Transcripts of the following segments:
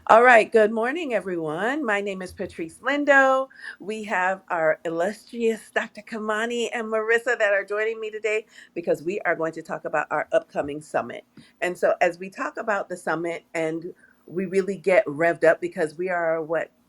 All right. Good morning, everyone. My name is Patrice Lindo. We have our illustrious Dr. Kamani and Marissa that are joining me today because we are going to talk about our upcoming summit. And so, as we talk about the summit and we really get revved up because we are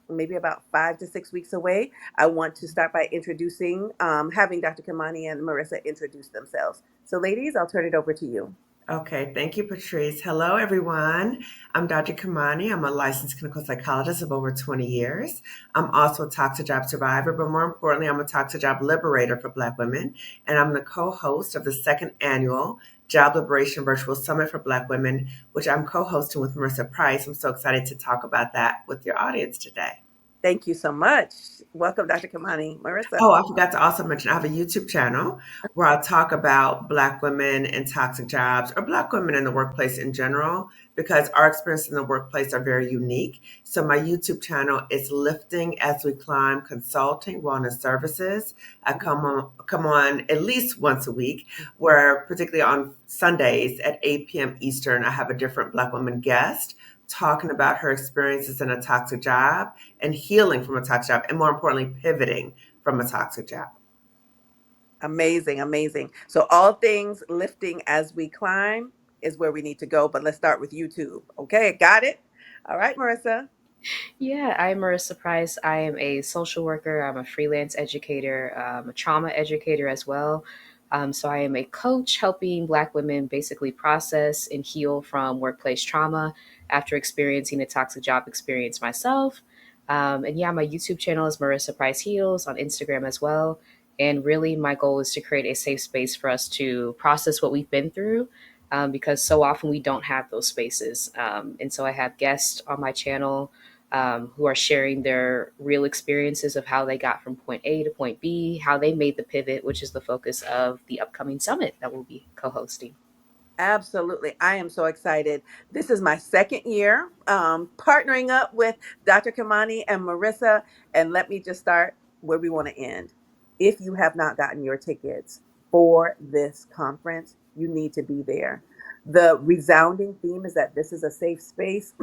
maybe about 5 to 6 weeks away, I want to start by having Dr. Kamani and Marissa introduce themselves. So, ladies, I'll turn it over to you. Okay, thank you, Patrice. Hello, everyone. I'm Dr. Kamani. I'm a licensed clinical psychologist of over 20 years. I'm also a toxic job survivor, but more importantly, I'm a toxic job liberator for Black women. And I'm the co host of the second annual Job Liberation Virtual Summit for Black Women, which I'm co hosting with Marissa Price. I'm so excited to talk about that with your audience today. Thank you so much. Welcome, Dr. Kamani. Marissa. Oh, I forgot to also mention I have a YouTube channel where I talk about Black women in toxic jobs or Black women in the workplace in general, because our experiences in the workplace are very unique. So my YouTube channel is Lifting as We Climb Consulting Wellness Services. I come on at least once a week, where particularly on Sundays at 8 p.m. Eastern, I have a different Black woman guest talking about her experiences in a toxic job and healing from a toxic job, and more importantly, pivoting from a toxic job. Amazing, amazing. So, all things lifting as we climb is where we need to go. But let's start with YouTube. Okay, got it? All right, Marissa. Yeah, I'm Marissa Price. I am a social worker. I'm a freelance educator, a trauma educator as well. So I am a coach helping Black women basically process and heal from workplace trauma after experiencing a toxic job experience myself. And yeah, my YouTube channel is Marissa Price Heals on Instagram as well. And really, my goal is to create a safe space for us to process what we've been through, because so often we don't have those spaces. And so I have guests on my channel who are sharing their real experiences of how they got from point A to point B, how they made the pivot, which is the focus of the upcoming summit that we'll be co hosting. Absolutely. I am so excited. This is my second year partnering up with Dr. Kamani and Marissa. And let me just start where we want to end. If you have not gotten your tickets for this conference, you need to be there. The resounding theme is that this is a safe space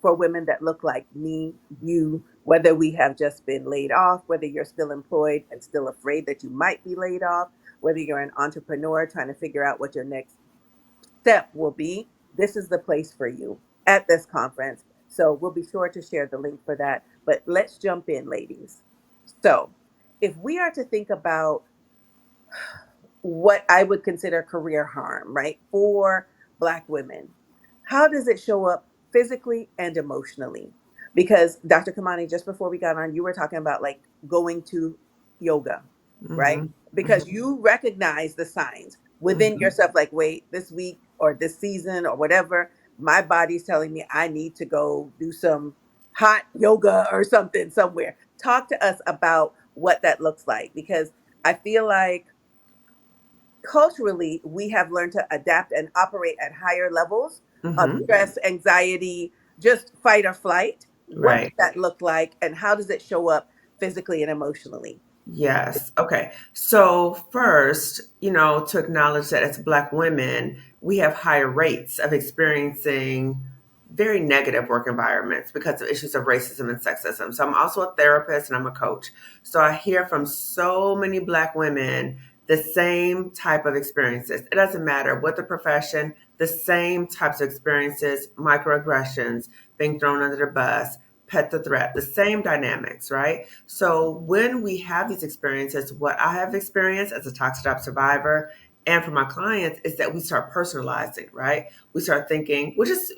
for women that look like me, you, whether we have just been laid off, whether you're still employed and still afraid that you might be laid off, whether you're an entrepreneur trying to figure out what your next step will be. This is the place for you at this conference. So we'll be sure to share the link for that. But let's jump in, ladies. So if we are to think about what I would consider career harm, right, for Black women, how does it show up physically and emotionally? Because Dr. Kamani, just before we got on, you were talking about like going to yoga, right? Hmm. Because you recognize the signs within Hmm. yourself, like, wait, this week or this season or whatever, my body's telling me I need to go do some hot yoga or something somewhere. Talk to us about what that looks like, because I feel like culturally we have learned to adapt and operate at higher levels of Hmm. stress, anxiety, just fight or flight. What does Right. that look like and how does it show up physically and emotionally? Yes. Okay. So first, to acknowledge that as Black women, we have higher rates of experiencing very negative work environments because of issues of racism and sexism. So I'm also a therapist and I'm a coach. So I hear from so many Black women the same type of experiences. It doesn't matter what the profession, the same types of experiences, microaggressions, being thrown under the bus, pet the threat, the same dynamics, right? So when we have these experiences, what I have experienced as a toxic job survivor and for my clients is that we start personalizing, right? We start thinking, which is,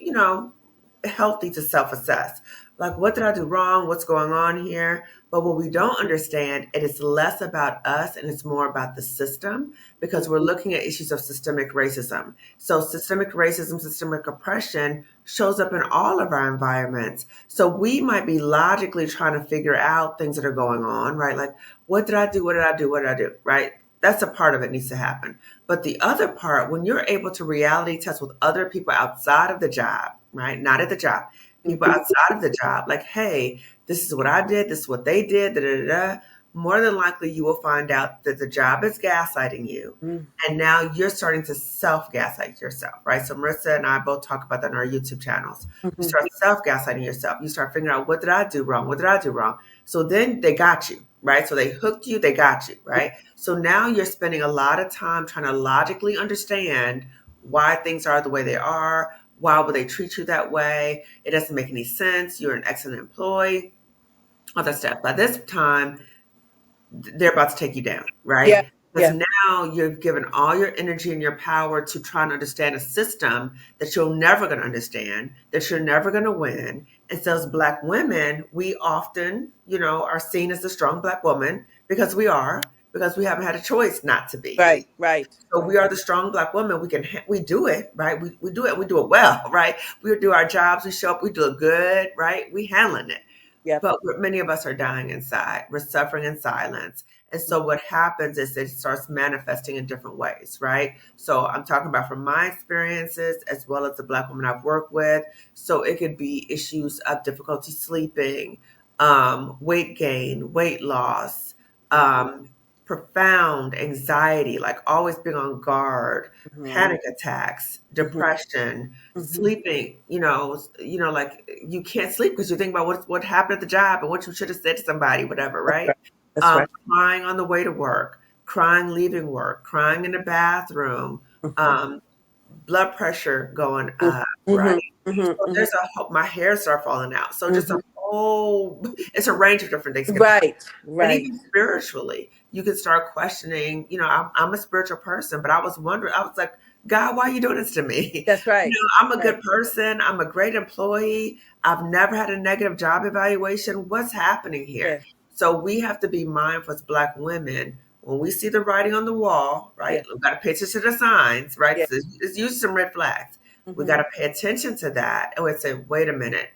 healthy to self assess. Like, what did I do wrong? What's going on here? But what we don't understand, it is less about us and it's more about the system, because we're looking at issues of systemic racism. So, systemic racism, systemic oppression shows up in all of our environments. So, we might be logically trying to figure out things that are going on, right? Like, what did I do? What did I do? What did I do? Right? That's a part of it needs to happen. But the other part, when you're able to reality test with other people outside of the job, right? Not at the job, people Mhm. outside of the job, like, hey, this is what I did, this is what they did, da da da. more than likely you will find out that the job is gaslighting you. Mm. And now you're starting to self gaslight yourself, right? So Marissa and I both talk about that on our YouTube channels. You Mhm. start self gaslighting yourself. You start figuring out, what did I do wrong? What did I do wrong? So then they got you, right? So they hooked you, they got you, right? So now you're spending a lot of time trying to logically understand why things are the way they are. Why would they treat you that way? It doesn't make any sense. You're an excellent employee, all that stuff. By this time, they're about to take you down, Yeah. right? Because Yeah. now you've given all your energy and your power to try and understand a system that you're never going to understand, that you're never going to win. And so as Black women, we often, are seen as the strong Black woman because we haven't had a choice not to be. Right. Right. So we are the strong Black woman. We do it, right? We do it. We do it well, right? We do our jobs. We show up. We do it good, right? We handling it. Yep. But many of us are dying inside. We're suffering in silence. And so what happens is it starts manifesting in different ways, right? So I'm talking about from my experiences as well as the Black women I've worked with. So it could be issues of difficulty sleeping, weight gain, weight loss, profound anxiety, like always being on guard, Mhm. panic attacks, Mhm. depression, Mhm. sleeping, like you can't sleep because you think about what happened at the job and what you should have said to somebody, whatever, That's right? right. That's right. Crying on the way to work, crying leaving work, crying in the bathroom, Mhm. um, blood pressure going Mhm. up, right? Mhm. Mhm. So Mhm. there's my hair start falling out. So just Mhm. it's a range of different things can happen. Right. And Right. even spiritually, you can start questioning, I'm a spiritual person, but I was wondering, I was like, God, why are you doing this to me? That's right. I'm a Right. good person. I'm a great employee. I've never had a negative job evaluation. What's happening here? Yes. So we have to be mindful as Black women when we see the writing on the wall, right? Yes. We've got to pay attention to the signs, right? Yes. So it's usually some red flags. We got Mhm. to pay attention to that and we say, wait a minute.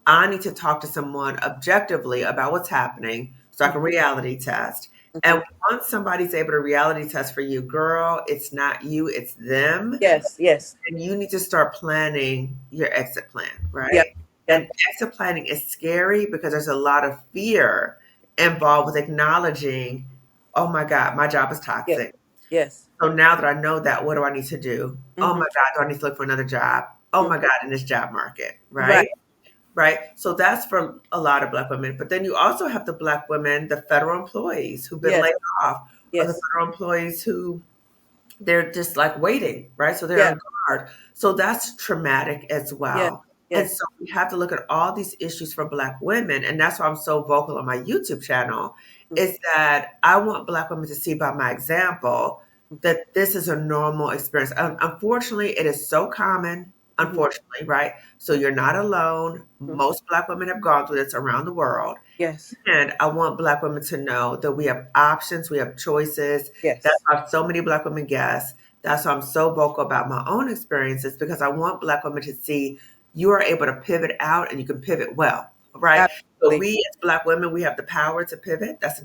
I need to talk to someone objectively about what's happening so I can reality test. And Mhm. once somebody's able to reality test for you, girl, it's not you, it's them. Yes. Yes. And you need to start planning your exit plan, Yep. right? And Yep. exit planning is scary because there's a lot of fear involved with acknowledging, oh my God, my job is Yes. toxic. Yes. So now that I know that, what do I need to do? Oh my Mhm. God, do I need to look for another job? Oh Mhm. my God, in this job market, Right. right? Right. So that's for a lot of Black women. But then you also have the Black women, the federal employees who've been Yes. laid off, or the Yes. federal employees who they're just like waiting, right? So they're Yeah. on guard. So that's traumatic as Yes. well. And Yes. so we have to look at all these issues for Black women. And that's why I'm so vocal on my YouTube channel, Mhm. is that I want Black women to see by my example that this is a normal experience. Unfortunately, it is so common, Mhm. unfortunately, right? So you're not alone. Mhm. Most Black women have gone through this around the world. Yes. And I want Black women to know that we have options, we have choices. That's Yes. why so many Black women guests. That's why I'm so vocal about my own experiences because I want Black women to see you are able to pivot out and you can pivot well, right? So Absolutely. we as Black women, we have the power to pivot. That's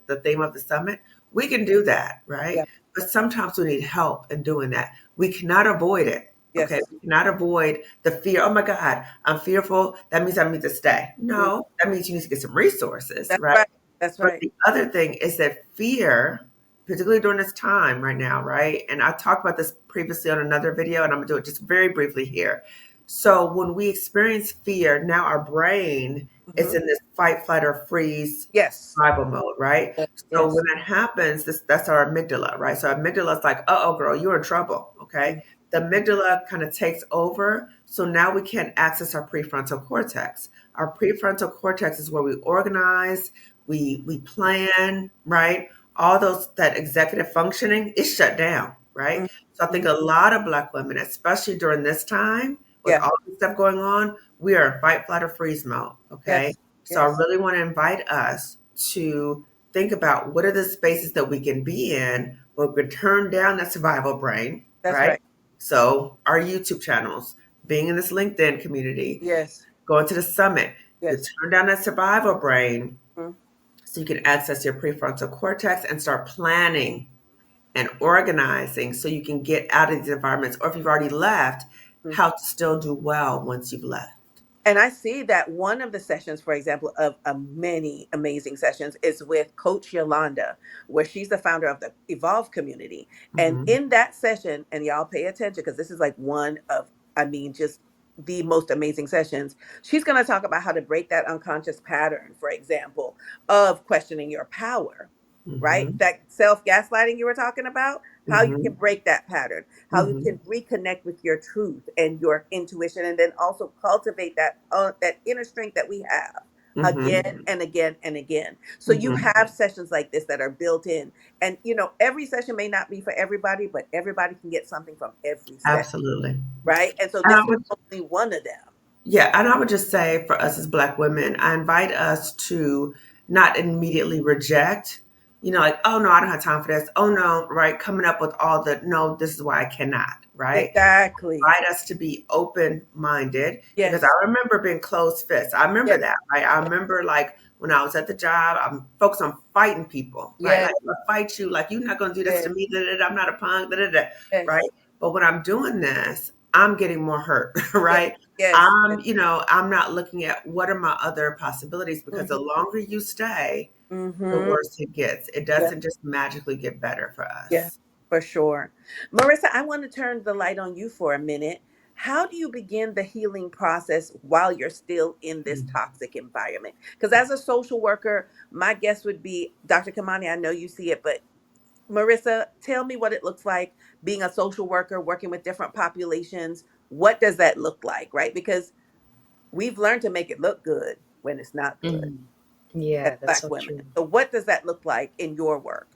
the theme of the summit. We can do that, right? Yeah. But sometimes we need help in doing that. We cannot avoid it. Okay, Yes. we cannot avoid the fear. Oh my God, I'm fearful. That means I need to stay. Mhm. No, that means you need to get some resources, That's right? right. That's But right. the other thing is that fear, particularly during this time right now, right? And I talked about this previously on another video, and I'm gonna do it just very briefly here. So when we experience fear, now our brain is Mhm. in this fight, flight, or freeze Yes. survival mode, right? Yes. So Yes. when that happens, that's our amygdala, right? So amygdala is like, oh, girl, you're in trouble, okay? Mhm. The amygdala kind of takes over. So now we can't access our prefrontal cortex. Our prefrontal cortex is where we organize, we plan, right? All those that executive functioning is shut down, right? Mhm. So I think Mhm. a lot of Black women, especially during this time with Yeah. all this stuff going on, we are in fight, flight, or freeze mode. Okay. Yes. So I Yes. really want to invite us to think about what are the spaces that we can be in where we can turn down that survival brain, That's right? right. So our YouTube channels, being in this LinkedIn community, Yes. going to the summit, you Yes. turn down that survival brain Mhm. so you can access your prefrontal cortex and start planning and organizing so you can get out of these environments, or if you've already left, Mhm. how to still do well once you've left. And I see that one of the sessions, for example, of many amazing sessions is with Coach Yolanda, where she's the founder of the Evolve community. And Mm-hmm. in that session, and y'all pay attention because this is like one of, I mean, just the most amazing sessions. She's going to talk about how to break that unconscious pattern, for example, of questioning your power, right? Mm-hmm. That self gaslighting you were talking about, how you can Mm-hmm. break that pattern, how you Mm-hmm. can reconnect with your truth and your intuition, and then also cultivate that inner strength that we have Mm-hmm. again and again and again. So you Mm-hmm. have sessions like this that are built in, and every session may not be for everybody, but everybody can get something from every session, Absolutely. right? And so And I this is would, only one of them. yeah, and I would just say for us as Black women, I invite us to not immediately reject, like, oh no, I don't have time for this. Oh no, right? Coming up with all the, no, this is why I cannot, right? Exactly. Invite us to be open minded because Yes. I remember being closed fists. I remember Yes. that, right? I remember like when I was at the job, I'm focused on fighting people, right? Yes. Like, I'm gonna fight you, like, you're not going to do this to Yes. me, da, da, da, I'm not a punk, da, da, da, right? Yes. But when I'm doing this, I'm getting more hurt, Yes. right? Yes. Yes. I'm not looking at what are my other possibilities because the Mm-hmm. longer you stay, the Mm-hmm. worse it gets. It Yeah. doesn't just magically get better for Yeah, us. for sure. Marissa, I want to turn the light on you for a minute. How do you begin the healing process while you're still in this Mm. toxic environment? Because as a social worker, my guess would be, Dr. Kamani, I know you see it, but Marissa, tell me what it looks like being a social worker, working with different populations. What does that look like, right? Because we've learned to make it look good when it's not good Mhm. as Yeah, that's Black so women. true. So, what does that look like in your work?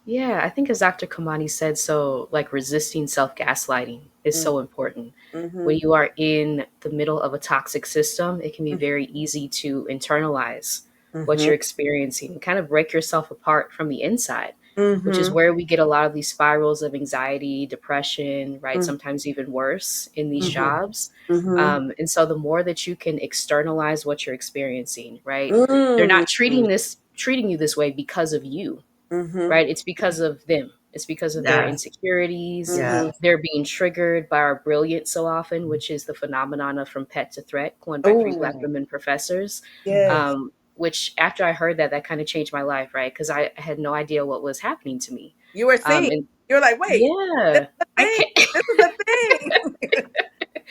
Yeah, I think as Dr. Kamani said, so like resisting self gaslighting is so important. Mm-hmm. When you are in the middle of a toxic system, it can be very easy to internalize what Mm-hmm. you're experiencing and kind of break yourself apart from the inside, which is Mm-hmm. where we get a lot of these spirals of anxiety, depression, right? Sometimes even worse in these Mm-hmm. jobs. Mm-hmm. And so the more that you can externalize what you're experiencing, right? They're Mm. not treating you this way because of you, Mhm. right? It's because of them. It's because of their Yes. insecurities. Mhm. Yes. They're being triggered by our brilliance so often, which is the phenomenon of from pet to threat, coined by three Black Oh, women professors. yes. Which after I heard that, that kind of changed my life, right? Because I had no idea what was happening to me. You were seeing. And You're like, wait, this yeah, is a I thing. can't. This is a thing.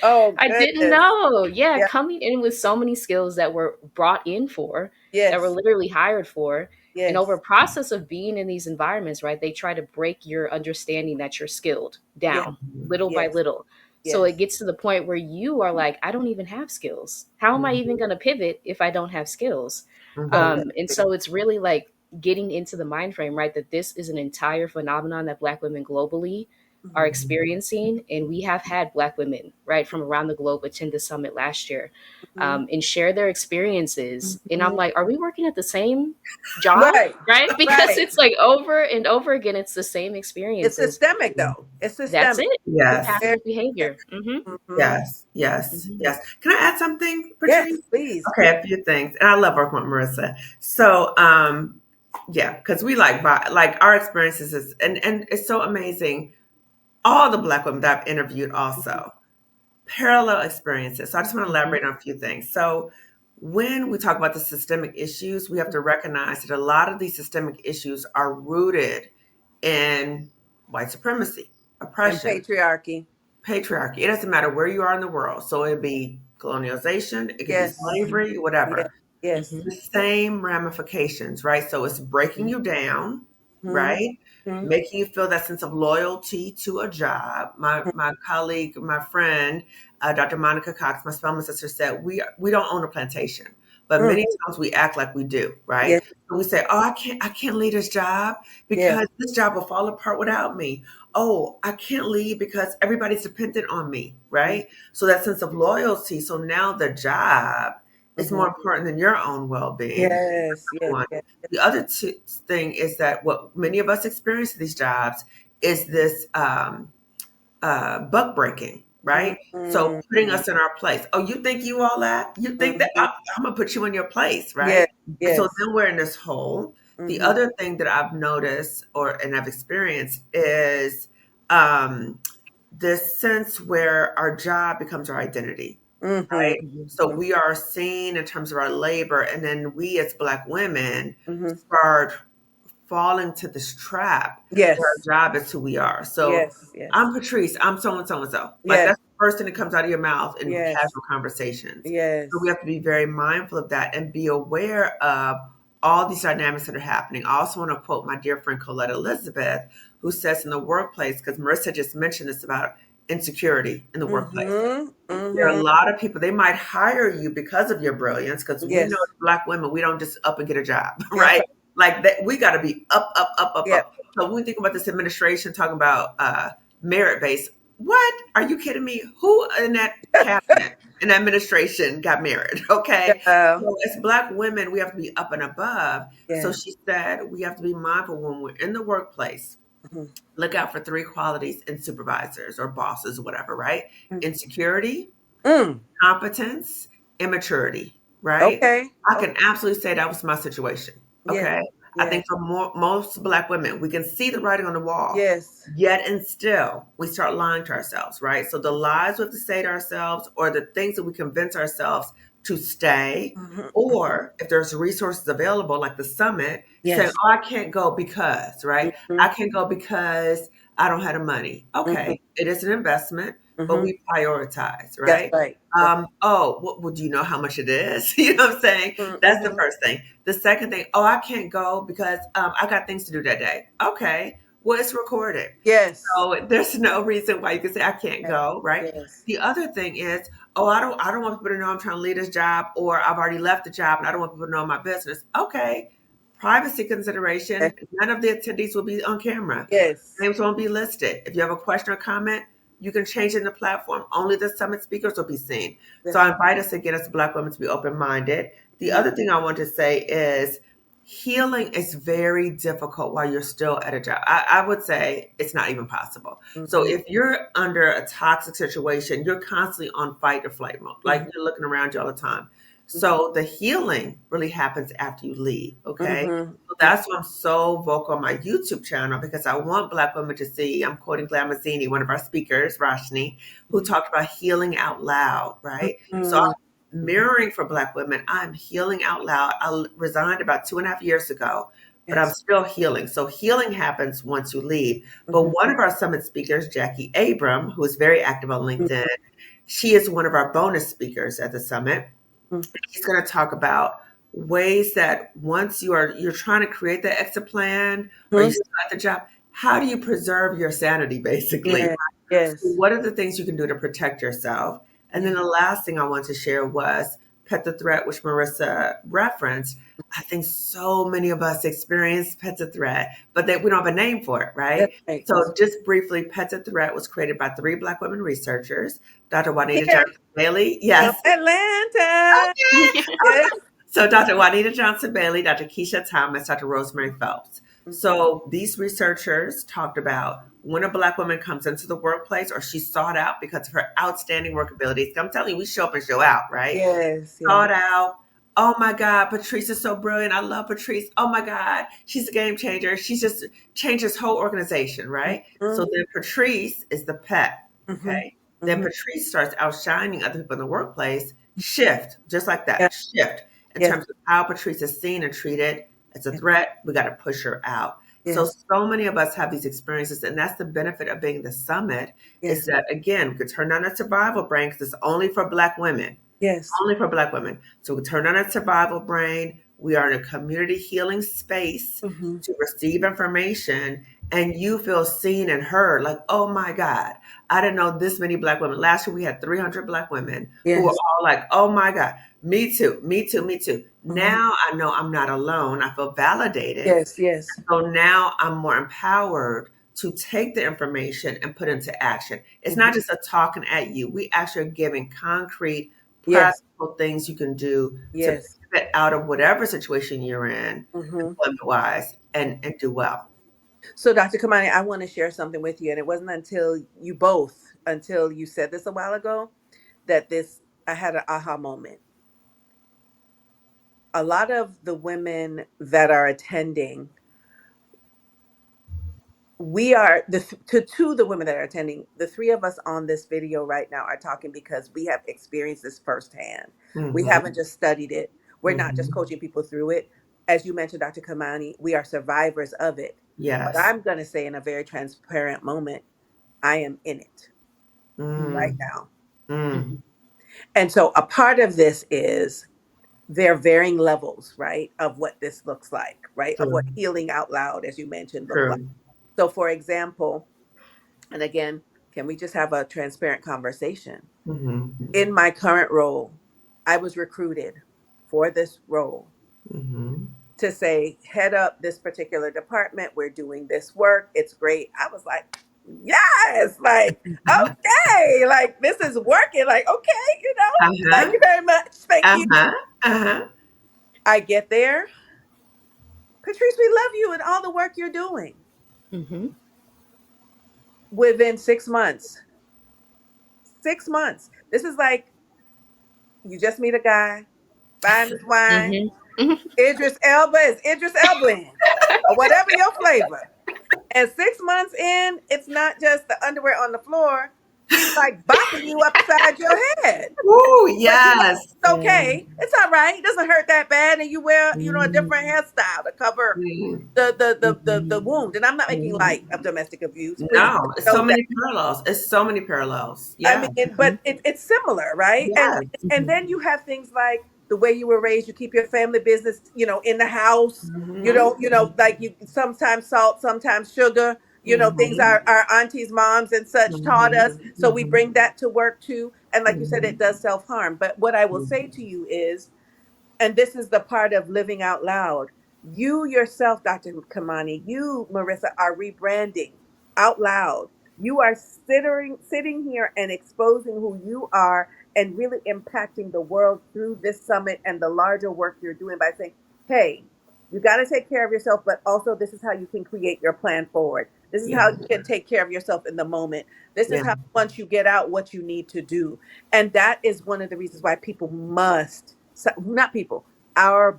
Oh I didn't goodness. know. Yeah, Yeah. coming in with so many skills that were brought in for, that were Yes. literally hired for. And over Yes. a process of being in these environments, right, they try to break your understanding that you're skilled Yes. down little by Yes. little. So it Yes. gets to the point where you are like, I don't even have skills. How am I Mhm. even going to pivot if I don't have skills? Mhm. So And agree. so it's really like getting into the mind frame, right, that this is an entire phenomenon that Black women globally are Mhm. Mhm. experiencing. And we have had Black women, right, from around the globe attend the summit last year, Mhm. and share their experiences. And I'm Mhm. like, are we working at the same job? Right. Right? Because Right. it's like over and over again, it's the same It's experiences. systemic though. It's That's systemic. it. It's Yes. Very pattern behavior. mm-hmm. Yes. Yes. Hmm. Yes. Can I add something, Yes, Patrice? please. Okay, a few things. And I love working with Marissa. So, yeah, because we like our experiences is and it's so amazing. All the Black women that I've interviewed also parallel experiences. So I just want to Hmm. elaborate on a few things. So when we talk about the systemic issues, we have to recognize that a lot of these systemic issues are rooted in white supremacy, And oppression, patriarchy. patriarchy. It doesn't matter where you are in the world. So it'd be colonialization, it could be Yes. slavery, Yes. whatever. Yes. Hmm. The same ramifications, right? So it's breaking you down, right? Mm-hmm. Making you feel that sense of loyalty to a job. My colleague, my friend, Dr. Monica Cox, my spelling sister, said we don't own a plantation, but Mm. many times we act like we do, right? Yes. So we say, "Oh, I can't leave this job Yes. because this job will fall apart without me. Oh, I can't leave because everybody's dependent on me, right?" So that sense of loyalty. So now the job is Mm-hmm. more important than your own well-being. Yes. Yes. One. Yes. The other thing is that what many of us experience in these jobs is this buck breaking, right? So putting Mm-hmm. us in our place. Oh, you think you all that? You think that Mm-hmm. I'm gonna put you in your place, right? Yes. And so Yes. then we're in this hole. The Mm-hmm. other thing that I've noticed and I've experienced is um, this sense where our job becomes our identity. Mm-hmm. right? So we are seen in terms of our labor, and then we as Black women Mm-hmm. start falling to this trap that our Yes. job is who we are. So Yes. Yes. I'm Patrice, I'm so and so and so. Like Yes. that's the first thing that comes out of your mouth in Yes. casual conversations. So we Yes. have to be very mindful of that and be aware of all these dynamics that are happening. I also want to quote my dear friend Colette Elizabeth, who says in the workplace, because Marissa just mentioned this about insecurity in the workplace. Mm-hmm. There are a Mm-hmm. lot of people, they might hire you because of your brilliance, because we know Yes. as Black women, we don't just up and get a job, That's right? right. Like that, we got to be up, up, up, up, Yep. up. So when we think about this administration talking about merit based, what are you kidding me? Who in that cabinet, in that administration got merit? Okay. Yeah. So as Black women, we have to be up and above. So Yes. she said we have to be mindful when we're in the workplace, Mm-hmm. look out for three qualities in supervisors or bosses, whatever, right? Insecurity, Mm. competence, immaturity, right? Okay. I Okay. can absolutely say that was my situation. Yes. Okay. I Yes. think for most Black women, we can see the writing on the wall, Yes. yet and still we start lying to ourselves, right? So the lies we have to say to ourselves, or the things that we convince ourselves to stay, Mm-hmm. or if there's resources available like the summit, saying, Yes. oh, I can't go because, right? Mm-hmm. I can't go because I don't have the money. Mm-hmm. Okay. It is an investment, but Mm-hmm. we prioritize, That's right? right. That's Oh, well, do you know how much it is? You know what I'm saying? That's the mm-hmm. first thing. The second thing, oh, I can't go because I got things to do that day. Okay, well, it's recorded. Yes. So there's no reason why you can say I can't Yes. go, right? Yes. The other thing is, oh, I don't want people to know I'm trying to leave this job, or I've already left the job and I don't want people to know my business. Okay, privacy consideration. None of the attendees will be on camera. Yes. Names won't be listed. If you have a question or comment, you can change it in the platform. Only the summit speakers will be seen. So That's I invite us again as Black women to be open minded. The mm-hmm. other thing I want to say is healing is very difficult while you're still at a job. I would say it's not even possible. So Mm-hmm. if you're under a toxic situation, you're constantly on fight or flight mode, like Mm-hmm. you're looking around you all the time. So the healing really happens after you leave. Okay. So Mm-hmm. that's why I'm so vocal on my YouTube channel, because I want Black women to see. I'm quoting Glamazini, one of our speakers, Rashni, who talked about healing out loud, right? So Mm-hmm. mirroring for Black women, I'm healing out loud. I resigned about 2.5 years ago, but I'm Yes. still healing. So healing happens once you leave. But Mm-hmm. one of our summit speakers, Jackie Abram, who is very active on LinkedIn, she is one of our bonus speakers at the summit. She's going to talk about ways that once you're trying to create the exit plan, or you Mm-hmm. still at the job, how do you preserve your sanity, basically? Yeah. So Yes. what are the things you can do to protect yourself? And then Yeah. the last thing I want to share was Pet the Threat, which Marissa referenced. I think so many of us experience Pet the Threat, but that we don't have a name for it, right? That's right. That's So just briefly, Pet the Threat was created by three Black women researchers, Dr. Juanita yeah. Johnson Bailey. From Yes. Atlanta. Yes. So Dr. Juanita Johnson Bailey, Dr. Keisha Thomas, Dr. Rosemary Phelps. So these researchers talked about when a Black woman comes into the workplace, or she's sought out because of her outstanding work abilities. I'm telling you, we show up and show out, right? Yes. Yes. Sought out. Oh my God, Patrice is so brilliant. I love Patrice. Oh my God, she's a game changer. She's just changed this whole organization, right? Mm-hmm. So then Patrice is the pet. Mm-hmm. Okay. Then Mm-hmm. Patrice starts outshining other people in the workplace. Shift, just like Yeah. that. Shift in Yes. terms of how Patrice is seen and treated. It's a threat. We got to push her out. So, Yes. so many of us have these experiences, and that's the benefit of being the summit. Is Yes. that again, we could turn on a survival brain because it's only for Black women, Yes. only for Black women. So we turn on a survival brain. We are in a community healing space Mm-hmm. to receive information, and you feel seen and heard. Like, oh my God, I didn't know this many Black women. Last year we had 300 Black women who were Yes. all like, oh my God, me too, me too, me too. Mm-hmm. Now I know I'm not alone. I feel validated. Yes. Yes. So now I'm more empowered to take the information and put into action. It's Mm-hmm. not just a talking at you. We actually are giving concrete, Yes. practical things you can do to Yes. pivot out of whatever situation you're in, Mm-hmm. employment wise, and do well. So, Dr. Kamani, I want to share something with you, and it wasn't until you said this a while ago, that I had an aha moment. A lot of the women that are attending we are to the women that are attending, the three of us on this video right now are talking because we have experienced this firsthand. We Mm-hmm. haven't just studied it. We're not just Mm-hmm. coaching people through it. As you mentioned, Dr. Kamani, we are survivors of it. But Yes. I'm going to say in a very transparent moment, I am in it right Mm. now. Mm. Mhm. And so a part of this is there are varying levels, right, of what this looks like, right, of what True. healing out loud, as you mentioned, look like. True. So, for example, and again, can we just have a transparent conversation? Mm-hmm. In my current role, I was recruited for this role Mm-hmm. to say, head up this particular department. We're doing this work. It's great. I was like, yes, like, okay, like this is working. Like, okay, thank Uh-huh. you very much. Thank you. Uh-huh. Uh-huh. I get there. Patrice, we love you and all the work you're doing. Mhm. Within 6 months, 6 months. This is like you just meet a guy, fine as wine. Mhm. Mhm. Idris Elba is Idris Elba, or whatever your flavor. And 6 months in, it's not just the underwear on the floor. He's like bopping you upside your head. Ooh, But yes. it's okay. It's all right. It doesn't hurt that bad. And you wear, a different Mm-hmm. hairstyle to cover the Mm-hmm. wound. And I'm not making Mm-hmm. light of domestic abuse. Please No, it's so know that. many parallels. It's so many parallels. I Yeah. mean, but it's similar, right? And Yes. and then you have things like the way you were raised. You keep your family business, in the house. Mm-hmm. Like you sometimes salt, sometimes sugar. Things Mm-hmm. our aunties, moms, and such taught Mm-hmm. us. So we Mm-hmm. bring that to work too. And like you said, Mm-hmm. it does self harm. But what I will say Mm-hmm. to you is, and this is the part of living out loud. You yourself, Dr. Kamani, you, Marissa, are rebranding out loud. You are sitting here and exposing who you are and really impacting the world through this summit and the larger work you're doing by saying, hey, you got to take care of yourself, but also this is how you can create your plan forward. This is how Yeah. you can take care of yourself in the moment. This is Yeah. how, once you get out, what you need to do. And that is one of the reasons why people must, not people, our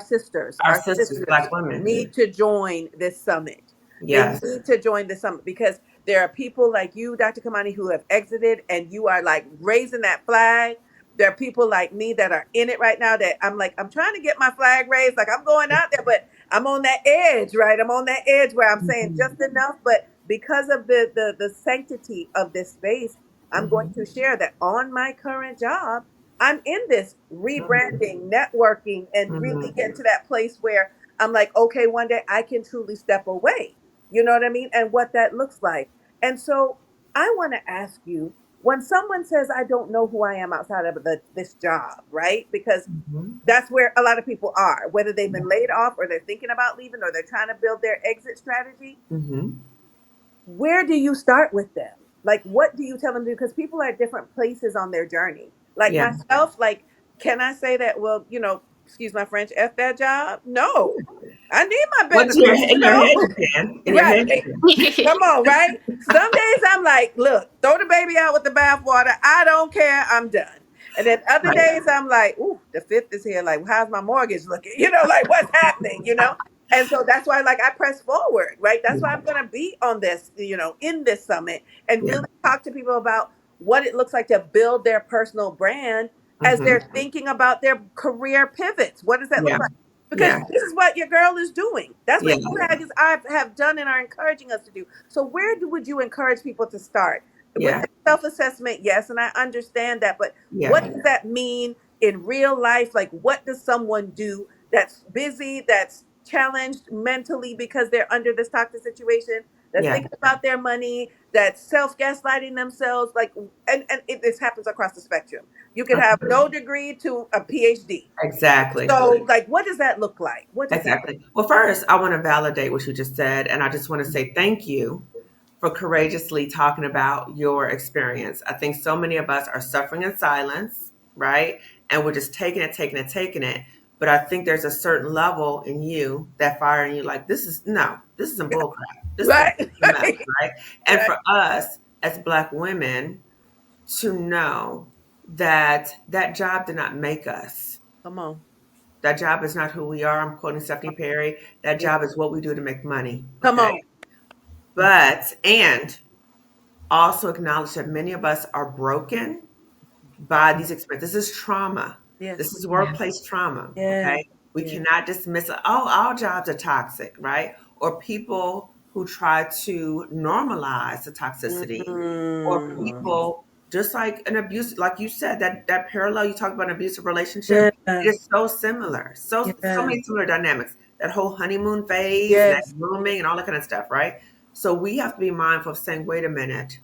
sisters, Our our sisters, sisters Black women. need to join this summit. They Yes. need to join the summit because there are people like you, Dr. Kamani, who have exited and you are like raising that flag. There are people like me that are in it right now that I'm like, I'm trying to get my flag raised. Like I'm going out there, but I'm on that edge, right? I'm on that edge where I'm saying Mm-hmm. just enough. But because of the sanctity of this space, I'm going to Mm-hmm. share that on my current job, I'm in this Mm-hmm. rebranding, networking, and really Mm-hmm. get to that place where I'm like, okay, one day I can truly step away. You know what I mean? And what that looks like. And so I want to ask you, when someone says, I don't know who I am outside of this job, right? Because Mm-hmm. that's where a lot of people are, whether they've been laid off or they're thinking about leaving or they're trying to build their exit strategy. Mm-hmm. Where do you start with them? Like, what do you tell them to do? Because people are at different places on their journey. Like Yeah. myself, like, can I say that, well, excuse my French, F that job? No, I need my What's your benefits, in your head you can. In your Right. head you Come on, right? Some days I'm like, look, throw the baby out with the bathwater. I don't care. I'm done. And then other can. days I'm like, ooh, the fifth is here. Like, how's my mortgage looking? Like what's happening? And so that's why, like, I press forward, right? That's why I'm going to be on this, in this summit and Yeah. really talk to people about what it looks like to build their personal brand as Mm-hmm. they're thinking about their career pivots. What does that look Yeah. like? Because Yeah. this is what your girl is doing. That's what Yeah. you have done and are encouraging us to do. So would you encourage people to start? With Yeah. the self-assessment, yes, and I understand that, but what Yeah. does that mean in real life? Like, what does someone do that's busy, that's challenged mentally because they're under this toxic situation, that's Yeah. thinking about their money, that's self-gaslighting themselves, like, this happens across the spectrum. You could have no degree to a PhD. Exactly. So, like, what does that look like? What does that? Exactly. Well, first, I want to validate what you just said, and I just want to say thank you for courageously talking about your experience. I think so many of us are suffering in silence, right? And we're just taking it, taking it, taking it. But I think there's a certain level in you that fire in you like, this is no, this isn't bull crap. This is Right, a mess, right, right? And right. for us as Black women to know that that job did not make us. Come on. That job is not who we are. I'm quoting Stephanie Perry. That Yeah. job is what we do to make money. Come Okay. on. And also acknowledge that many of us are broken by these experiences. This is trauma. This Yes. is Yeah. workplace trauma. Yeah. Okay. We Yeah. cannot dismiss it. Oh, all jobs are toxic, right? Or people who try to normalize the toxicity, or Mm. people just like an abuse, like you said, that parallel you talked about, an abusive relationship, Yeah. it is so similar. So Yeah. many similar dynamics. That whole honeymoon phase and that Yes. grooming and all that kind of stuff, right? So we have to be mindful of saying, wait a minute,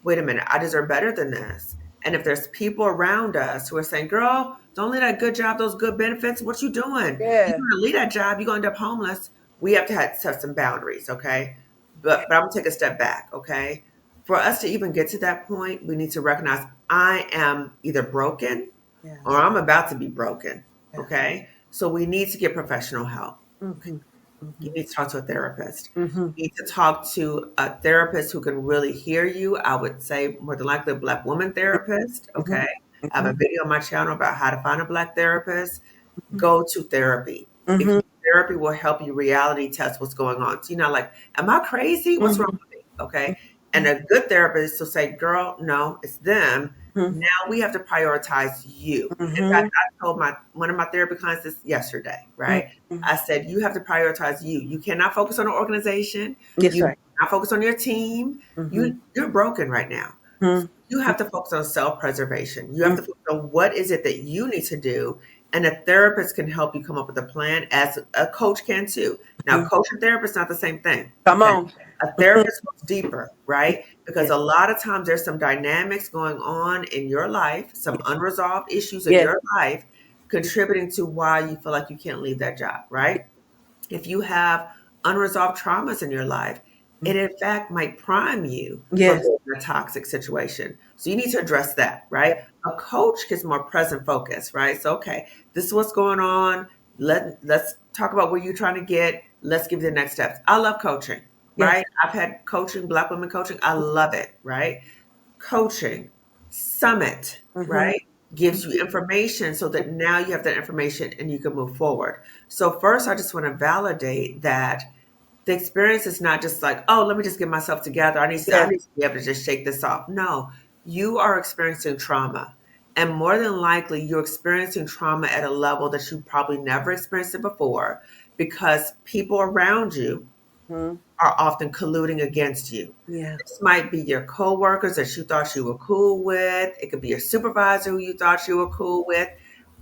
I deserve better than this. And if there's people around us who are saying, girl, don't leave that good job, those good benefits, what you doing? You're Yeah. gonna leave that job, you're gonna end up homeless. We have to have some boundaries, okay? Yeah. But I'm gonna take a step back, okay? For us to even get to that point, we need to recognize I am either broken or Yes. I'm about to be broken, Yeah. okay? So we need to get professional help. Mm-hmm. You Mm-hmm. need to talk to a therapist. Mm-hmm. You need to talk to a therapist who can really hear you. I would say more than likely a Black woman therapist. Mm-hmm. Okay. I have Mm-hmm. a video on my channel about how to find a Black therapist. Go to therapy, because Mm-hmm. therapy will help you reality test what's going on. So you're not like, am I crazy? What's wrong Mm-hmm. with me? Okay. And a good therapist will say, girl, no, it's them. Now we have to prioritize you. In Mm-hmm. fact, I told one of my therapy clients this yesterday, right? Mm-hmm. I said, you have to prioritize you. You cannot focus on an organization. Yes, You right. cannot focus on your team. Mm-hmm. You're broken right now. Mm-hmm. You have to focus on self-preservation. You have to focus on what is it that you need to do. And a therapist can help you come up with a plan, as a coach can too. Now, Mm-hmm. coach and therapist not the same thing. Come Okay. on. A therapist goes deeper, right? Because Yes. a lot of times there's some dynamics going on in your life, some unresolved issues in Yes. your life contributing to why you feel like you can't leave that job, right? If you have unresolved traumas in your life, it in fact might prime you for Yes. being in a toxic situation. So you need to address that, right? A coach gets more present focus, right? So, okay, this is what's going on. Let's talk about where you're trying to get. Let's give you the next steps. I love coaching, Yes. right? I've had coaching, Black women coaching. I love it, right? Coaching, summit, Mm-hmm. right? Gives you information so that now you have that information and you can move forward. So first, I just want to validate that the experience is not just like, oh, let me just get myself together. I Yes. need to be able to just shake this off. No, you are experiencing trauma. And more than likely, you're experiencing trauma at a level that you probably never experienced it before, because people around you Mm-hmm. are often colluding against you. Yeah. This might be your coworkers that you thought you were cool with. It could be your supervisor who you thought you were cool with.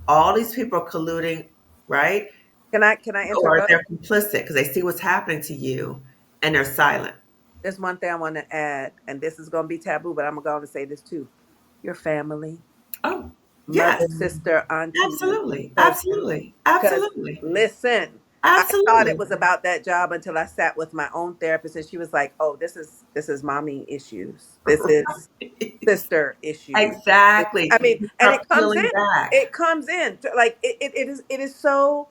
All these people are colluding, right? Can I Or interrupt? they're complicit because they see what's happening to you and they're silent. There's one thing I want to add, and this is going to be taboo, but I'm going to say this too. Your family, Oh, yes, mother, sister, auntie, absolutely, cousin. absolutely, Because absolutely, listen, I thought it absolutely. was about that job until I sat with my own therapist, and she was like, "Oh, this is mommy issues. This is sister issues." Exactly. I mean, You and start it comes peeling in. back. It comes in like it is so.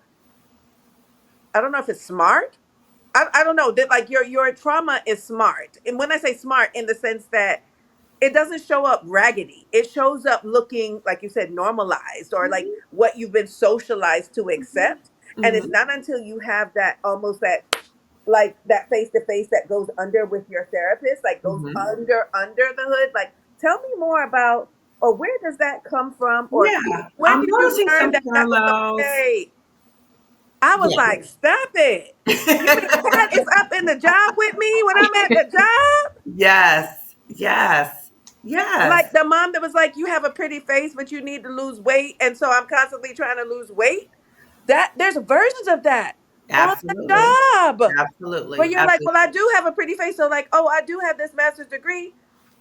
I don't know if it's smart. I don't know that like your trauma is smart, and when I say smart, in the sense that it doesn't show up raggedy. It shows up looking, like you said, normalized, or like Mhm, what you've been socialized to mhm, accept. And it's mhm. not until you have that almost that like that face to face that goes under with your therapist, like goes Mhm. under the hood. Like, tell me more about, or where does that come from, or Yeah, when I'm did you noticing learn some that that was parallels. okay? I was Yeah. like, stop it. You mean Kat is up in the job with me when I'm at the job? Yes, yes, Like yes, the mom that was like, you have a pretty face, but you need to lose weight. And so I'm constantly trying to lose weight. That there's versions of that on the absolutely, job where absolutely, you're like, absolutely. well, I do have a pretty face. So like, oh, I do have this master's degree,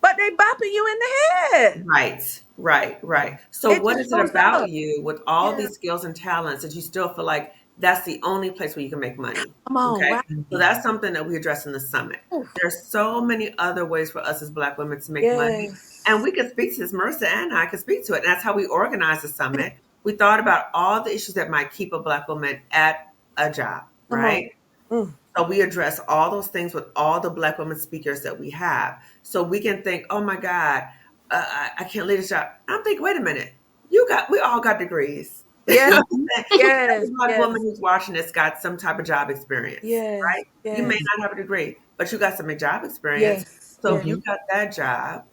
but they bopping you in the head. Right, right, right. So It what just is it shows about up. you with all Yeah. these skills and talents that you still feel like that's the only place where you can make money? Come on, Okay. right. So that's something that we address in the summit. Oof. There's so many other ways for us as Black women to make money. And Yes. we can speak to this. Marissa and I can speak to it. And that's how we organized the summit. We thought about all the issues that might keep a Black woman at a job, Come on. right? Mm. So we address all those things with all the Black women speakers that we have. So we can think, oh my God, I can't leave this job. I'm thinking, wait a minute, we all got degrees. You Yes. know what I'm saying? Yes. Every Black woman Yes. who's watching this got some type of job experience, Yes. right? You may Yes. not have a degree, but you got some job experience. Yes, So if yes. you Mhm. got that job,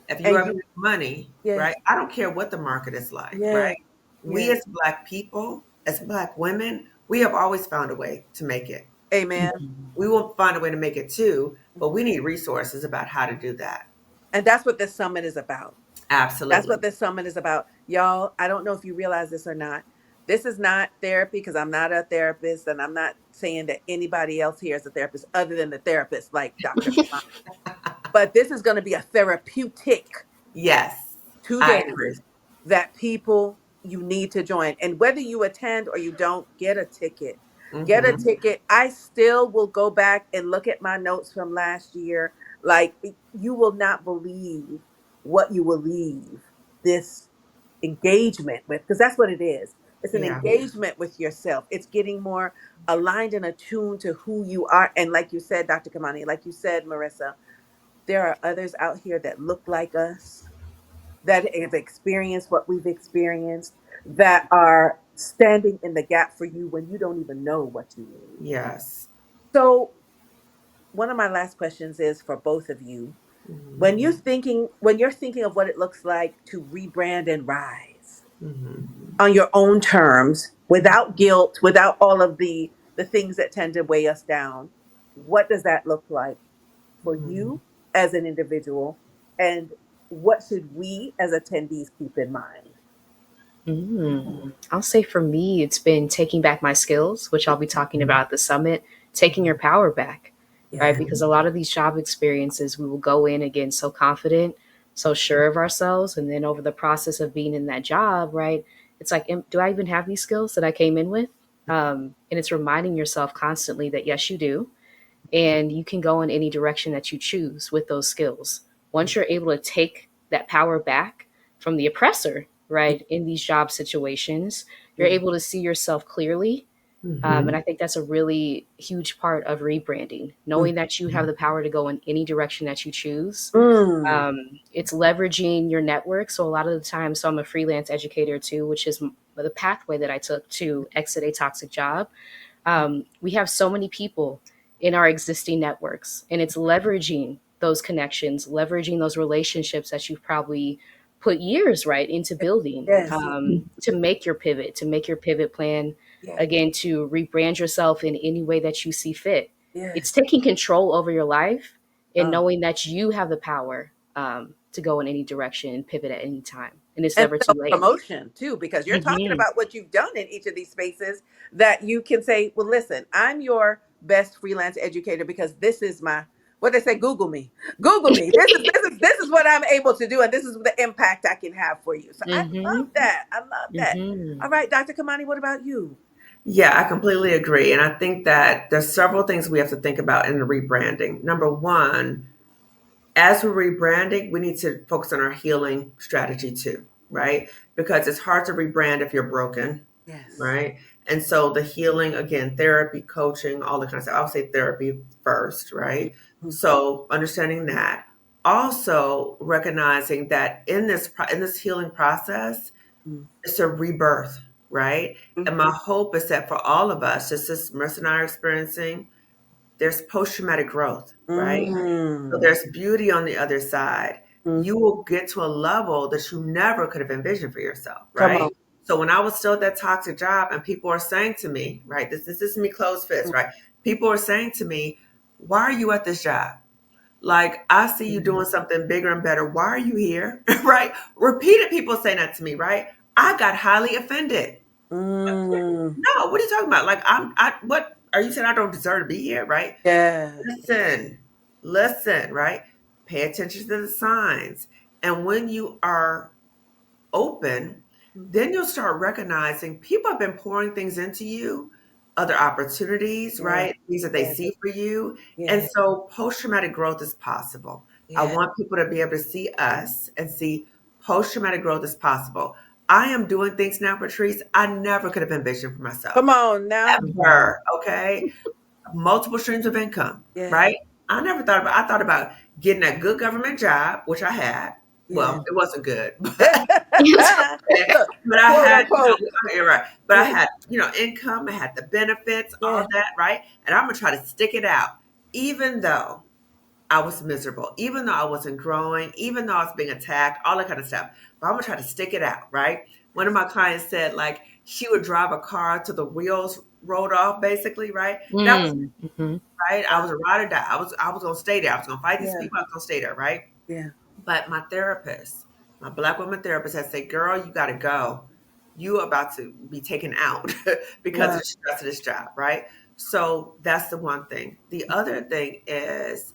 if you And have you, enough money, yes, right? I don't care what the market is like, yes, right? We yes. as Black people, as Black women, we have always found a way to make it. Amen. Mhm. We will find a way to make it too, but we need resources about how to do that. And that's what this summit is about. That's Absolutely. what this summit is about. Y'all, I don't know if you realize this or not. This is not therapy because I'm not a therapist and I'm not saying that anybody else here is a therapist other than the therapist like Dr. Kamani. But this is going to be a therapeutic Yes, two I agree. days that people you need to join. And whether you attend or you don't, get a ticket. Get a Hmm. ticket. I still will go back and look at my notes from last year. Like you will not believe what you will leave this engagement with, because that's what it is. It's an Yeah. engagement with yourself. It's getting more aligned and attuned to who you are. And like you said, Dr. Kamani, like you said, Marissa, there are others out here that look like us, that have experienced what we've experienced, that are standing in the gap for you when you don't even know what you need. Yes. So, one of my last questions is for both of you. Hmm. When you're thinking of what it looks like to rebrand and rise Hmm. on your own terms, without guilt, without all of the things that tend to weigh us down, what does that look like for Hmm. you as an individual, and what should we as attendees keep in mind? I'll say for me, it's been taking back my skills, which I'll be talking about at the summit, taking your power back, right? Yeah. Because a lot of these job experiences, we will go in again so confident, so sure of ourselves. And then over the process of being in that job, right? It's like, do I even have these skills that I came in with? And it's reminding yourself constantly that yes, you do, and you can go in any direction that you choose with those skills. Once you're able to take that power back from the oppressor, right, in these job situations, you're Mm. able to see yourself clearly. And Hmm. I think that's a really huge part of rebranding, knowing that you have the power to go in any direction that you choose. Mm. It's leveraging your network. So a lot of the time, so I'm a freelance educator too, which is the pathway that I took to exit a toxic job. We have so many people in our existing networks, and it's leveraging those connections, leveraging those relationships that you've probably put years right into building, Yes. to make your pivot, to make your pivot plan, Yes. again, to rebrand yourself in any way that you see fit. It's Yes. taking control over your life and Oh. knowing that you have the power, to go in any direction and pivot at any time, and it's And never too self late. promotion too, because you're talking Hmm. about what you've done in each of these spaces that you can say, well, listen, I'm your best freelance educator because this is my, what they say, Google me. Google me. This is what I'm able to do, and this is the impact I can have for you. So I Hmm. love that. I love that. Hmm. All right, Dr. Kamani, what about you? Yeah, I completely agree. And I think that there's several things we have to think about in the rebranding. Number one, as we're rebranding, we need to focus on our healing strategy too, right? Because it's hard to rebrand if you're broken, Yes. right? And so the healing, again, therapy, coaching, all the kind of stuff. I would say therapy first, right? Mhm. So understanding that, also recognizing that in this healing process, it's a rebirth, right? And my Mhm. hope is that for all of us, just as Marissa and I are experiencing, there's post traumatic growth, right? So Mm. there's beauty on the other side. Mm. You will get to a level that you never could have envisioned for yourself, Come on. right? So when I was still at that toxic job and people are saying to me, right, this is me closed fist, right? People are saying to me, why are you at this job? Like, I see you doing something bigger and better. Why are you here? Right? Repeated people saying that to me, right? I got highly offended. Mm. No, what are you talking about? Like, what are you saying? I don't deserve to be here, right? Yeah. Listen, listen, right? Pay attention to the signs. And when you are open, then you'll start recognizing people have been pouring things into you, other opportunities, Yeah. right? Things that they Yeah. see for you. And Yeah. so post traumatic growth is possible. I Yeah. want people to be able to see us and see post traumatic growth is possible. I am doing things now, Patrice, I never could have envisioned for myself. Come on now. Hmm. Ever. Okay. Multiple streams of income, Yeah. right? I thought about getting a good government job, which I had. Yeah. Well, it wasn't good, Look, but I quote had, unquote. you're right. But I Yeah. had, income, I had the benefits, all Yeah. that, right? And I'm gonna try to stick it out. even though I was miserable, even though I wasn't growing, even though I was being attacked, all that kind of stuff. But I'm gonna try to stick it out, right? One of my clients said like she would drive a car till the wheels rolled off, basically, right? That was Mm, hmm. right. I Wow. was a ride or die. I was gonna stay there. I was gonna fight these Yeah. people. I was gonna stay there, right? Yeah. But my therapist, my black woman therapist, had said, "Girl, you got to go. You are about to be taken out because of Wow. the stress of this job, right?" So that's the one thing. The other thing is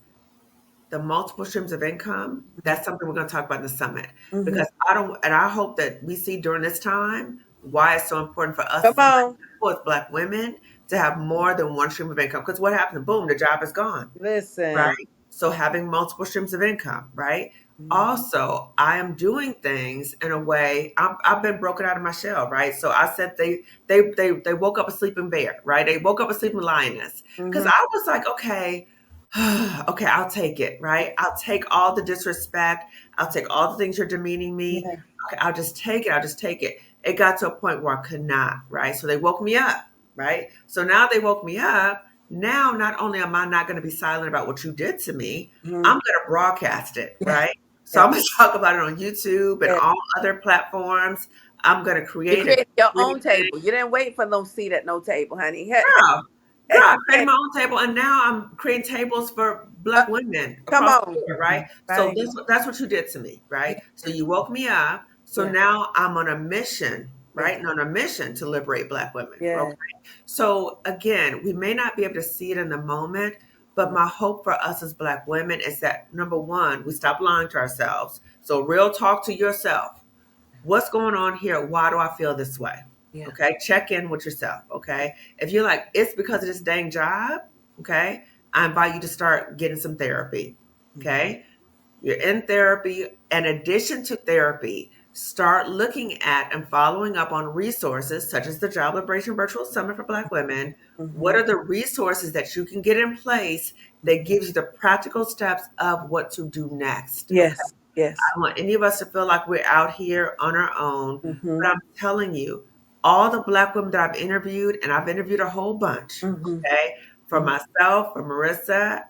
the multiple streams of income. That's something we're going to talk about in the summit Mm-hmm. because I hope that we see during this time why it's so important for us Come as black on. people, as black women, to have more than one stream of income. Because what happens? Boom, the job is gone, Listen. right? So having multiple streams of income, right? Mhm. Also, I am doing things in a way. I've been broken out of my shell, right? So I said they woke up a sleeping bear, right? They woke up a sleeping lioness because Mhm. I was like, okay, okay, I'll take it, right? I'll take all the disrespect. I'll take all the things you're demeaning me. Yeah. Okay, I'll just take it. I'll just take it. It got to a point where I could not, right? So they woke me up, right? So now they woke me up. Now, not only am I not going to be silent about what you did to me, I'm Mhm. going to broadcast it, Yeah. right? So Yeah. I'm going to talk about it on YouTube and Yeah. all other platforms. I'm going to You create a created your own grievance. table. You didn't wait for no seat at no table, honey. Hey, Girl, hey, girl, I hey, created my own table, and now I'm creating tables for uh, Black women come across the on. board, right? So Right. that's what you did to me, Yeah. right? So you woke me up. So Yeah. now I'm on a mission, Yeah. right? And on a mission to liberate Black women. Yeah. Okay. So again, we may not be able to see it in the moment, but my hope for us as Black women is that number one, we stop lying to ourselves. So real talk to yourself. What's going on here? Why do I feel this way? Yeah. Okay, check in with yourself. Okay, if you're like, it's because of this dang job, okay, I invite you to start getting some therapy. Okay, you're in therapy. In addition to therapy, start looking at and following up on resources such as the Job Liberation Virtual Summit for Black Women. What Mhm. are the resources that you can get in place that gives you the practical steps of what to do next? Okay, Yes. I Yes. don't want any of us to feel like we're out here on our own. Mhm. But I'm telling you, all the Black women that I've interviewed, and I've interviewed a whole bunch, Mhm. okay, for Mhm. myself, for Marissa,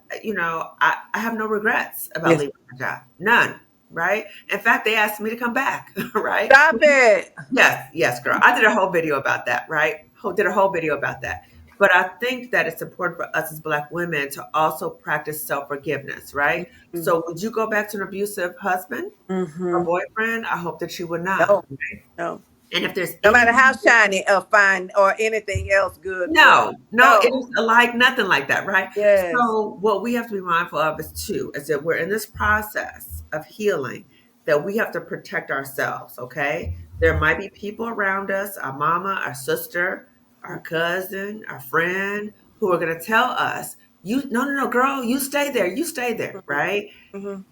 I have no regrets about Yes. leaving my job. None, right? In fact, they asked me to come back, right? Stop it. Yes, yes, girl. I did a whole video about that, right? Did a whole video about that. But I think that it's important for us as Black women to also practice self forgiveness, right? Mhm. So, would you go back to an abusive husband or Mhm. boyfriend? I hope that you would not. No. No. And if there's No any matter how shiny or fine or anything else good was. no, no, it No. is alike, nothing like that, right? Yes. So what we have to be mindful of is too, is that we're in this process of healing that we have to protect ourselves, okay? There might be people around us, our mama, our sister, our cousin, our friend, who are gonna tell us, you no, no, no, girl, you stay there, Mhm. right? Mhm.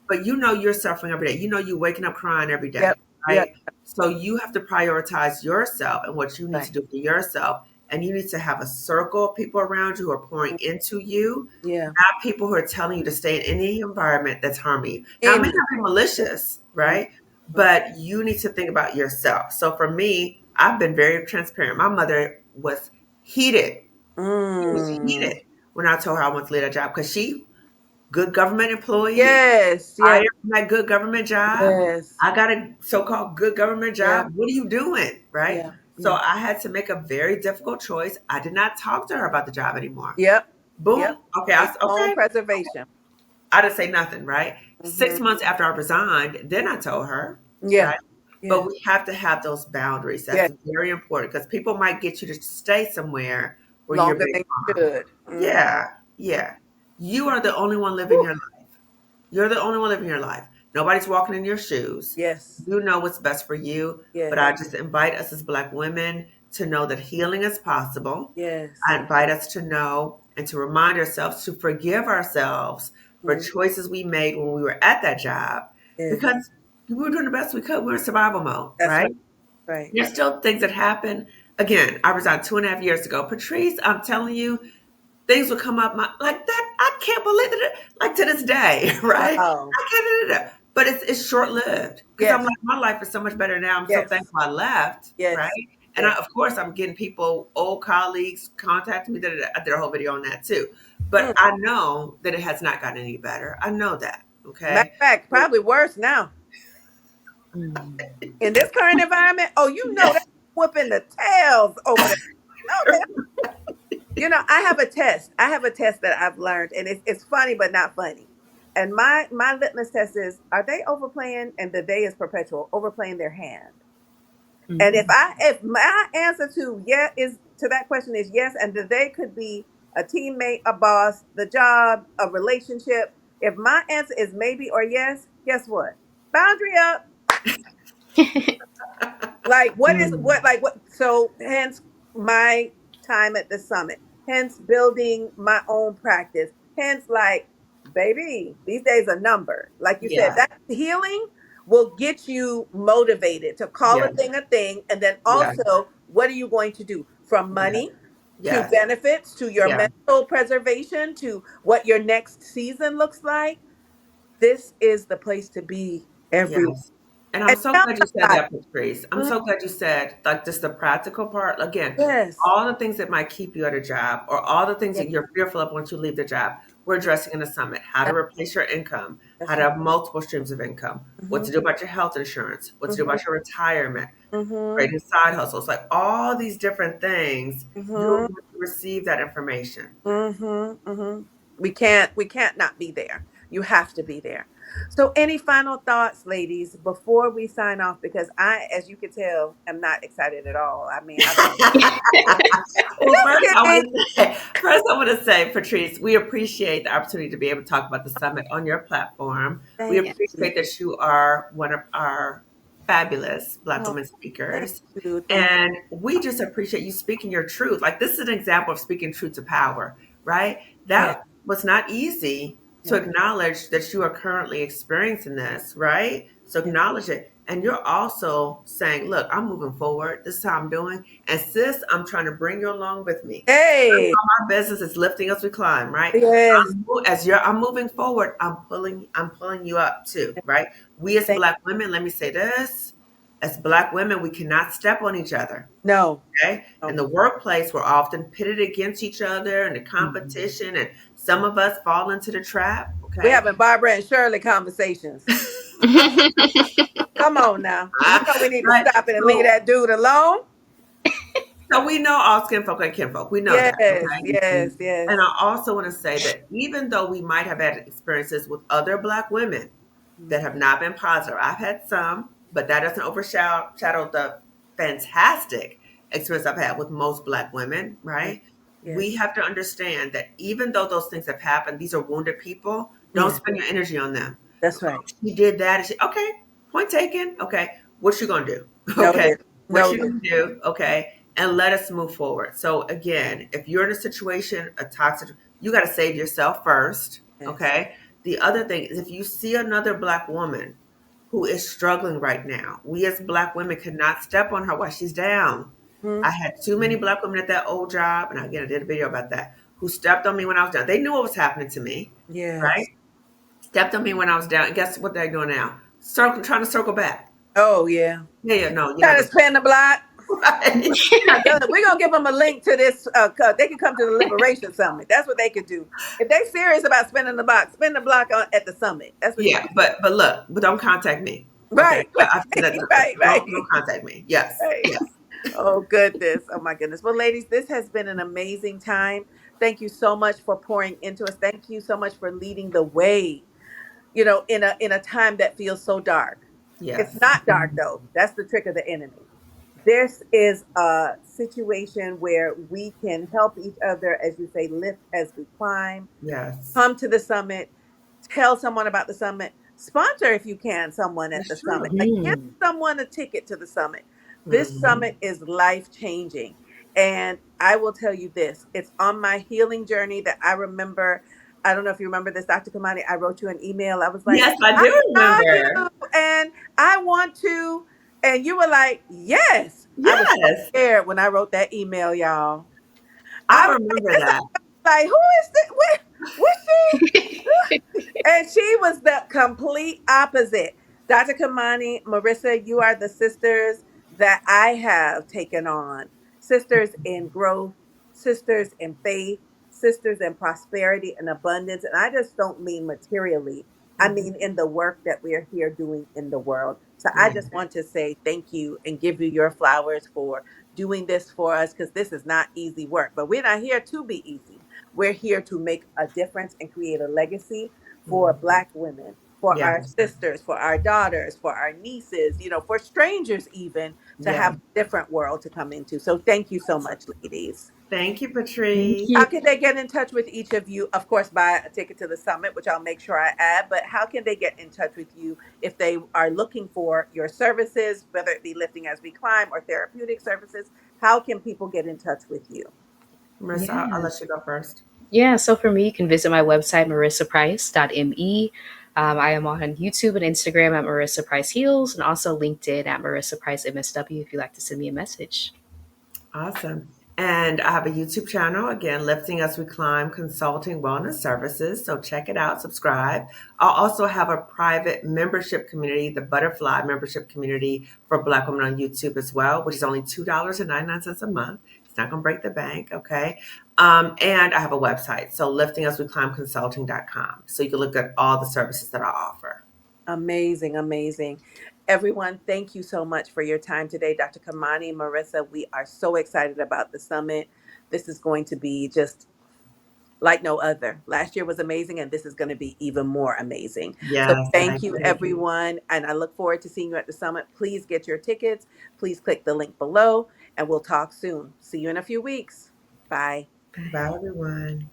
But you're suffering every day. You're waking up crying every Yep. day, Yep. right? So you have to prioritize yourself and what you need to Right. do for yourself. And you need to have a circle of people around you who are pouring into you, Yeah. not people who are telling you to stay in any environment that's harming you. Now, it may Any. not be malicious, Mhm. right? But you need to think about yourself. So for me, I've been very transparent. My mother was heated. She was Mm. heated when I told her I want to leave that job because good government employee, Yes. Yes. hired from that good government job. Yes. I got a so-called good government Yeah. job. What are you doing? Right. Yeah. So Yeah. I had to make a very difficult choice. I did not talk to her about the job anymore. Yep. Boom. Yep. Okay. For your own Okay. preservation. I didn't say nothing. Right. Mhm. 6 months after I resigned, then I told her. Yeah. Right. Yeah. But we have to have those boundaries. Yeah. That's very important because people might get you to stay somewhere where you're Longer being than you harmed. should. Mhm. Yeah. Yeah. You are the only one living Woo. your life. You're the only one living your life. Nobody's walking in your shoes. Yes. You know what's best for you. But Yes. I just invite us as Black women to know that healing is possible. Yes. I invite us to know and to remind ourselves to forgive ourselves for Mhm. choices we made when we were at that job Yes. because we were doing the best we could. We were in survival mode, That's right. right? Right. There's still things that happen. Again, I resigned 2.5 years ago. Patrice, I'm telling you, things would come up like that. I can't believe it. Like to this day, right? Wow. I can't believe it. But it's short lived because I'm Yes. like, my life is so much better now. I'm so Yes. thankful I left, right? Yes. And Yeah. of course, I'm getting people, old colleagues, contacting me. I did a whole video on that too. Mm. But I know that it has not gotten any better. I know that. Matter Okay. of fact, probably worse now Mm. in this current environment. Oh, you know Yes. that whooping the tails over there. No, I have a test. I have a test that I've learned, and it's funny but not funny. And my litmus test is: are they overplaying? And the they is perpetual, overplaying their hand. And Mm. if my answer to yeah is to that question is yes, and the they could be a teammate, a boss, the job, a relationship. If my answer is maybe or yes, guess what? Boundary up. Like Mm. what so hence my time at the summit, hence building my own practice, hence like baby, these days are numbered. Like you said, Yeah. that healing will get you motivated to call Yeah. a thing, and then Yeah. also what are you going to do from Yeah. money to Yes. benefits to your Yeah. mental preservation to what your next season looks like. This is the place to be, everyone. Yes. And I'm And so tell glad you said somebody. that, Patrice. I'm Mm, so glad you said like just the practical part. Again, yes. all the things that might keep you at a job or all the things Yeah, that you're fearful of once you leave the job, we're addressing in the summit. How to that- replace your income, how that's to right. have multiple streams of income, what to Mhm, do about your health insurance, what to do mhm, about your retirement, mhm, creating side hustles, like all these different things. You're mhm, going to receive that information. mhm, mhm. We can't not be there. You have to be there. So any final thoughts, ladies, before we sign off? Because I, as you can tell, am not excited at all. I mean, I'm Well, just kidding. first I want to say, Patrice, we appreciate the opportunity to be able to talk about the summit on your platform. We Thank you. appreciate that you are one of our fabulous Black Oh, women thank speakers. you. Thank And we just appreciate you speaking your truth. Like this is an example of speaking truth to power, right? you. Yeah, That was not easy to yeah, acknowledge that you are currently experiencing this, right? So yeah. acknowledge it. And you're also saying, look, I'm moving forward. This is how I'm doing. And sis, I'm trying to bring you along with me. Hey, My business is lifting as we climb, right? yes. I'm moving forward, I'm pulling you up too, right? We as Thank Black women, let me say this. As Black women, we cannot step on each other. no, Okay. In no. the workplace, we're often pitted against each other and the Mhm. competition, and some of us fall into the trap. We're Okay. having Barbara and Shirley conversations. Come on now. You know we need to Right. stop it and leave So that dude alone. So we know all skin folk are kinfolk. We know that, Yes, okay? yes, yes. And I also want to say that even though we might have had experiences with other Black women that Mm, have not been positive, I've had some, but that doesn't overshadow the fantastic experience I've had with most Black women, yes, right? We yes, have to understand that even though those things have happened, these are wounded people. Don't yes. spend your energy on them. That's right. She did that. And okay, point taken. Okay, what you gonna do? Okay, Noted. what you Noted. gonna do? Okay, and let us move forward. So again, if you're in a situation, a toxic, you got to save yourself first. Yes. Okay. The other thing is, if you see another Black woman who is struggling right now, we as Black women cannot step on her while she's down. I Mhm. had too many Black women at that old job, and again, I did a video about that, who stepped on me when I was down. They knew what was happening to me, right? Yes. Stepped on me when I was down. And guess what they're doing now? Trying to circle back. Oh yeah. Yeah, yeah, no, you're not Trying to gonna spin the block. right. We're gonna give them a link to this. They can come to the Liberation Summit. That's what they could do. If they serious about spinning the block, spin the block at the summit. That's what you Yeah, can do. but look, but don't contact me. Okay, Right. Right. I feel that Right. Right. don't contact me. Yes, Right. yes, Oh goodness. Oh my goodness. Well, ladies, this has been an amazing time. Thank you so much for pouring into us. Thank you so much for leading the way. In a time that feels so dark. It's yes, not dark though. That's the trick of the enemy. This is a situation where we can help each other, as you say, lift as we climb. yes. Come to the summit, tell someone about the summit, sponsor if you can someone at the That's summit. true. Like give Mm. someone a ticket to the summit. This Hmm. summit is life changing. And I will tell you this, it's on my healing journey that I remember. I don't know if you remember this, Dr. Kamani. I wrote you an email. I was like, Yes, I I do saw remember. you and I want to. And you were like, yes. I was so Yes, scared when I wrote that email, y'all. I I was like, remember this that. is like, who is this? What's she? And she was the complete opposite. Dr. Kamani, Marissa, you are the sisters that I have taken on: sisters in growth, sisters in faith, sisters in prosperity and abundance. And I just don't mean materially, I Mhm. mean in the work that we're here doing in the world. So I Yeah. just want to say thank you and give you your flowers for doing this for us, because this is not easy work. But we're not here to be easy. We're here to make a difference and create a legacy for Mhm. Black women, for Yeah. our sisters, for our daughters, for our nieces, for strangers even, to Yeah. have a different world to come into. So thank you so much, ladies. Thank you, Thank Patrice. you. How can they get in touch with each of you? Of course, buy a ticket to the summit, which I'll make sure I add, but how can they get in touch with you if they are looking for your services, whether it be Lifting as We Climb or therapeutic services? How can people get in touch with you? Marissa, I'll Yeah. let you go first. Yeah, so for me, you can visit my website, marissaprice.me. I am on YouTube and Instagram at Marissa Price Heals, and also LinkedIn at Marissa Price MSW if you'd like to send me a message. Awesome. And I have a YouTube channel, again, Lifting As We Climb Consulting Wellness Services. So check it out, subscribe. I'll also have a private membership community, the Butterfly membership community for Black women on YouTube as well, which is only $2.99 a month. It's not going to break the bank, okay? And I have a website, so liftingasweclimbconsulting.com. So you can look at all the services that I offer. Amazing, amazing. Everyone, thank you so much for your time today. Dr. Kamani, Marissa, we are so excited about the summit. This is going to be just like no other. Last year was amazing, and this is going to be even more amazing. So Yes, thank thank you, you. everyone. And I look forward to seeing you at the summit. Please get your tickets. Please click the link below, and we'll talk soon. See you in a few weeks. Bye. Bye. Bye, everyone.